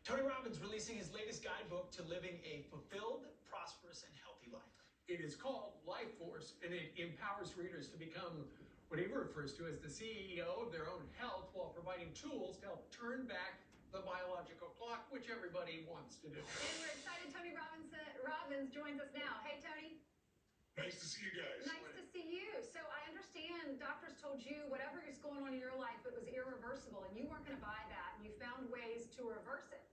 Tony Robbins releasing his latest guidebook to living a fulfilled, prosperous, and healthy life. It is called Life Force, and it empowers readers to become what he refers to as the CEO of their own health while providing tools to help turn back the biological clock, which everybody wants to do. And we're excited Tony Robbins joins us now. Hey, Tony. Nice to see you guys. Nice to see you. So I understand doctors told you whatever is going on in your life, it was irreversible, and you weren't going to buy that, and you found ways to reverse it.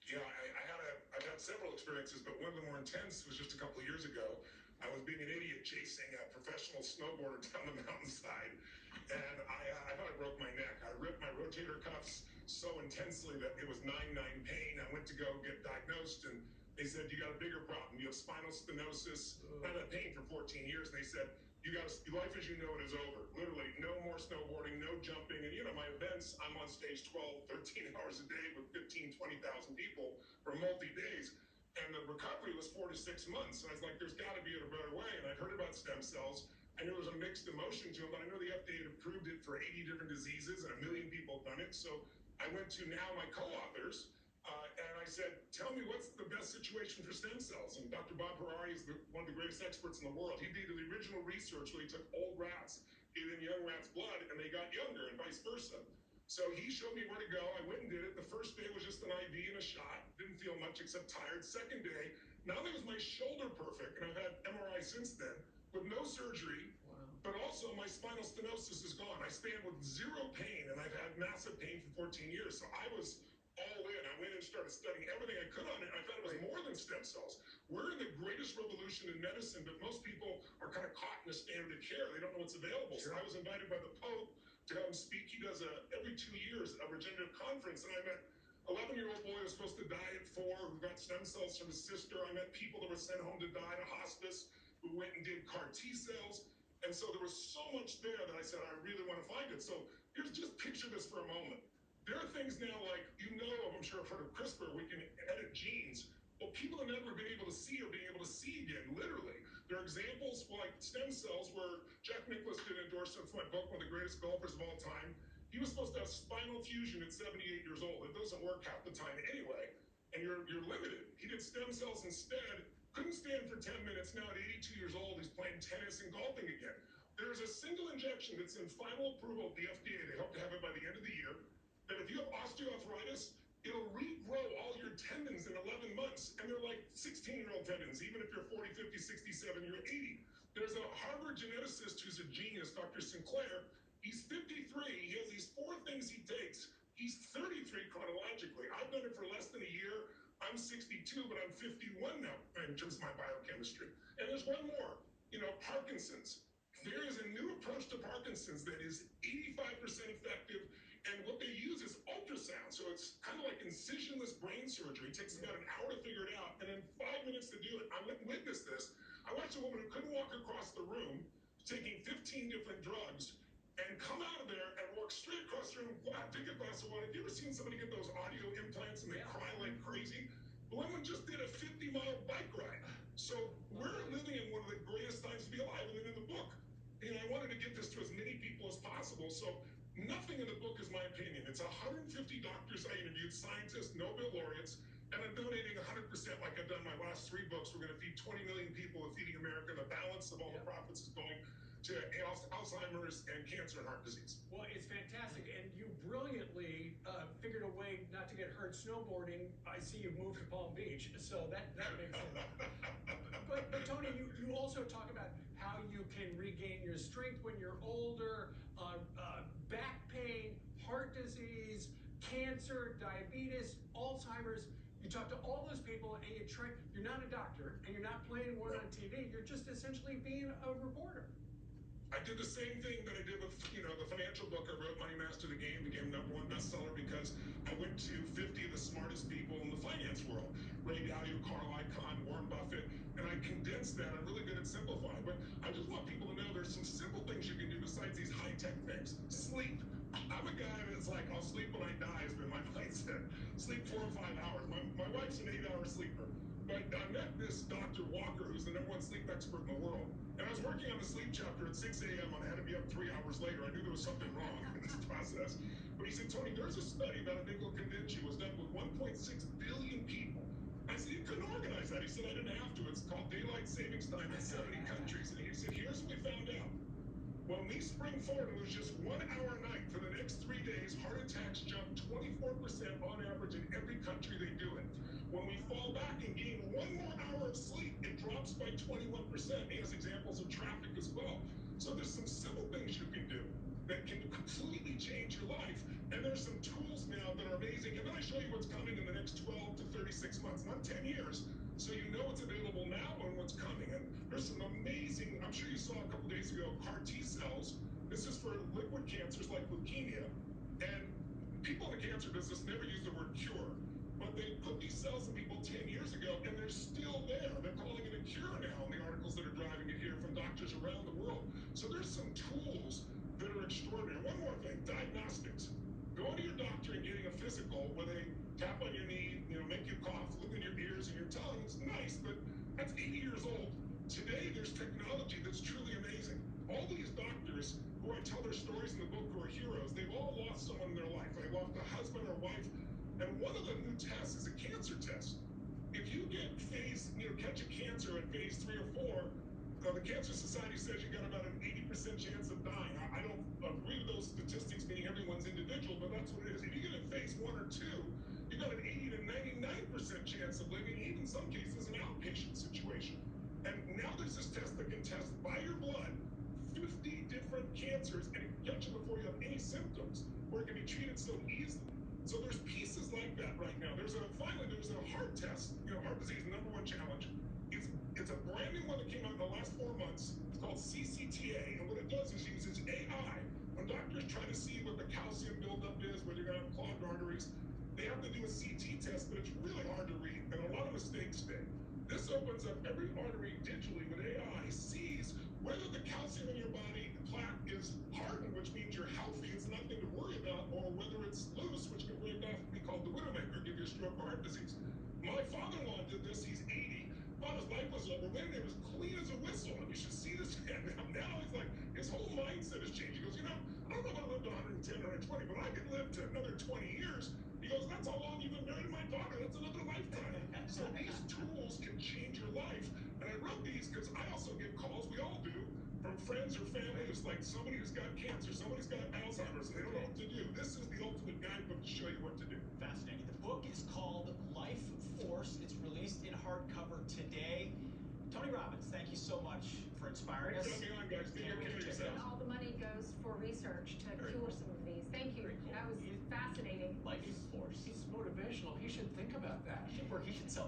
Yeah, I've had several experiences, but one of the more intense was just a couple of years ago. I was being an idiot chasing a professional snowboarder down the mountainside, and I thought I broke my neck. I ripped my rotator cuffs so intensely that it was 9/9 pain. I went to go get diagnosed, and they said, you got a bigger problem. You have spinal stenosis. I've had pain for 14 years. They said, life as you know it is over. Literally, no more snowboarding, no jumping. And my events, I'm on stage 12, 13 hours a day with 15, 20,000 people for multi-days. And the recovery was 4 to 6 months. And I was like, there's got to be a better way. And I'd heard about stem cells. I knew there was a mixed emotion to them, but I know the FDA had approved it for 80 different diseases, and 1 million people have done it. So I went to now my co-authors, and I said, tell me what's the best situation for stem cells? And Dr. Bob Harari is one of the greatest experts in the world. He did the original research where he took old rats, gave them young rats blood, and they got younger, and vice versa. So he showed me where to go. I went and did it. The first day was just an IV and a shot. Didn't feel much except tired. Second day, not only was my shoulder perfect, and I've had MRI since then, with no surgery, but also my spinal stenosis is gone. I stand with zero pain, and I've had massive pain for 14 years. So I was all in. I went and started studying everything I could on it. I thought it was more than stem cells. We're in the greatest revolution in medicine, but most people are kind of caught in the standard of care. They don't know what's available. Sure. So I was invited by the Pope to come speak. He does every 2 years a regenerative conference, and I met 11-year-old boy who was supposed to die at 4 who got stem cells from his sister. I met people that were sent home to die to hospice who went and did CAR T cells. And so there was so much there that I said, I really want to find it. So here's, just picture this for a moment. There are things now like, I'm sure I've heard of CRISPR, we can edit genes. Well, people have never been able to see or being able to see again, literally. There are examples like stem cells where Jack Nicklaus did an endorsement for my book, one of the greatest golfers of all time. He was supposed to have spinal fusion at 78 years old. It doesn't work half the time anyway, and you're limited. He did stem cells instead, couldn't stand for 10 minutes. Now at 82 years old, he's playing tennis and golfing again. There's a single injection that's in final approval at the FDA. They hope to have it by the end of the year. That if you have osteoarthritis, it'll regrow all your tendons in 11 months. And they're like 16-year-old tendons, even if you're 40, 50, 67, you're 80. There's a Harvard geneticist who's a genius, Dr. Sinclair. He's 53. He has these 4 things he takes. He's 33 chronologically. I've done it for less than a year. I'm 62, but I'm 51 now in terms of my biochemistry. And there's one more, Parkinson's. There is a new approach to Parkinson's that is 85% effective, and what they use is ultrasound. So it's kind of like incisionless brain surgery. It takes about an hour to figure it out, and then 5 minutes to do it. I witnessed this. I watched a woman who couldn't walk across the room, taking 15 different drugs, and come out of there and walk straight across the room, take a glass of water. Have you ever seen somebody get those audio implants and they cry like crazy? The woman just did a 50-mile bike ride. So we're living in one of the greatest times to be alive. And then in the book, I wanted to get this to as many people as possible. So nothing in the book is my opinion. It's 150 doctors I interviewed, scientists, Nobel laureates, and I'm donating 100% like I've done my last 3 books. We're going to feed 20 million people with Feeding America. The balance of all the profits is going to Alzheimer's and cancer and heart disease. Well, it's fantastic, and you brilliantly figured a way not to get hurt snowboarding. I see you've moved to Palm Beach, so that makes sense. But Tony, you also talk about how you can regain your strength when you're older, back pain, heart disease, cancer, diabetes, Alzheimer's. You talk to all those people, and you're not a doctor, and you're not playing one on TV. You're just essentially being a reporter. I did the same thing that I did with, the financial book I wrote, Money Master the Game, became #1 bestseller because I went to 50 of the smartest people in the finance world. Ray Dalio, Carl Icahn, Warren Buffett, and I condensed that. I'm really good at simplifying, but I just want people to know there's some simple things you can do besides these high-tech things. Sleep. I'm a guy that's like, I'll sleep when I die has been my mindset. Sleep 4 or 5 hours. My wife's an 8-hour sleeper. But I met this Dr. Walker, who's the #1 sleep expert in the world. And I was working on the sleep chapter at 6 a.m. and I had to be up 3 hours later. I knew there was something wrong in this process. But he said, Tony, there's a study that I think will convince you. It was done with 1.6 billion people. I said, you couldn't organize that. He said, I didn't have to. It's called daylight savings time in 70 countries. And he said, here's what we found out. When we spring forward and lose just 1 hour a night for the next 3 days, heart attacks jump 24% on average in every country they do it. When we fall back and gain 1 more hour of sleep, it drops by 21%. He has examples of traffic as well. So there's some simple things you can do that can completely change your life. And there's some tools now that are amazing. And then I show you what's coming in the next 12 to 36 months, not 10 years. So you know what's available now and what's coming. And there's some amazing, I'm sure you saw a couple days ago, CAR T cells. This is for liquid cancers like leukemia. And people in the cancer business never use the word cure. But they put these cells in people 10 years ago, and they're still there. They're calling it a cure now in the articles that are driving it here from doctors around the world. So there's some tools that are extraordinary. One more thing, diagnostics. Going to your doctor and getting a physical where they tap on your knee, make you cough, look in your ears and your tongue. It's nice, but that's 80 years old. Today, there's technology that's truly amazing. All these doctors who I tell their stories in the book who are heroes, they've all lost someone in their life. They lost a husband or wife. And one of the new tests is a cancer test. If you get catch a cancer at phase 3 or 4, the Cancer Society says you got about an 80% chance of dying. I don't agree with those statistics, meaning everyone's individual, but that's what it is. If you get in phase 1 or 2, you got an 80 to 99% chance of living, even in some cases an outpatient situation. And now there's this test that can test by your blood 50 different cancers, and it can catch you before you have any symptoms, where it can be treated so easily. So there's pieces like that right now. There's a heart test. Heart disease, #1 challenge. It's a brand new one that came out in the last 4 months. It's called CCTA, and what it does is uses AI. When doctors try to see what the calcium buildup is, whether you're going to have clogged arteries, they have to do a CT test, but it's really hard to read, and a lot of mistakes stay. This opens up every artery digitally with AI, sees whether the calcium in your body, the plaque, is hardened, which means you're healthy, it's nothing to worry about, or whether it's loose, which can break off, be called the widowmaker, give you a stroke or heart disease. My father-in-law did this. He's 80. Thought his life was over. When it was clean as a whistle. And you should see this man. Now he's like, his whole mindset has changed. He goes, I don't know if I live to 110 or 120, but I could live to another 20 years. He goes, that's how long you've been married to my daughter. That's another lifetime. So these tools can change your life. And I wrote these because I also get calls, we all do, from friends or family who's like somebody who's got cancer, somebody's got Alzheimer's, and they don't know what to do. This is the ultimate guidebook to show you what to do. Fascinating. The book is called Life Force. It's released in hardcover today. Tony Robbins, thank you so much for inspiring us. Thanks for having me on, guys. Take care of And yourselves. all the money goes for research to cure some of these. Thank you. Very cool. That was fascinating. Life Force. He's motivational. He should think about that. He should sell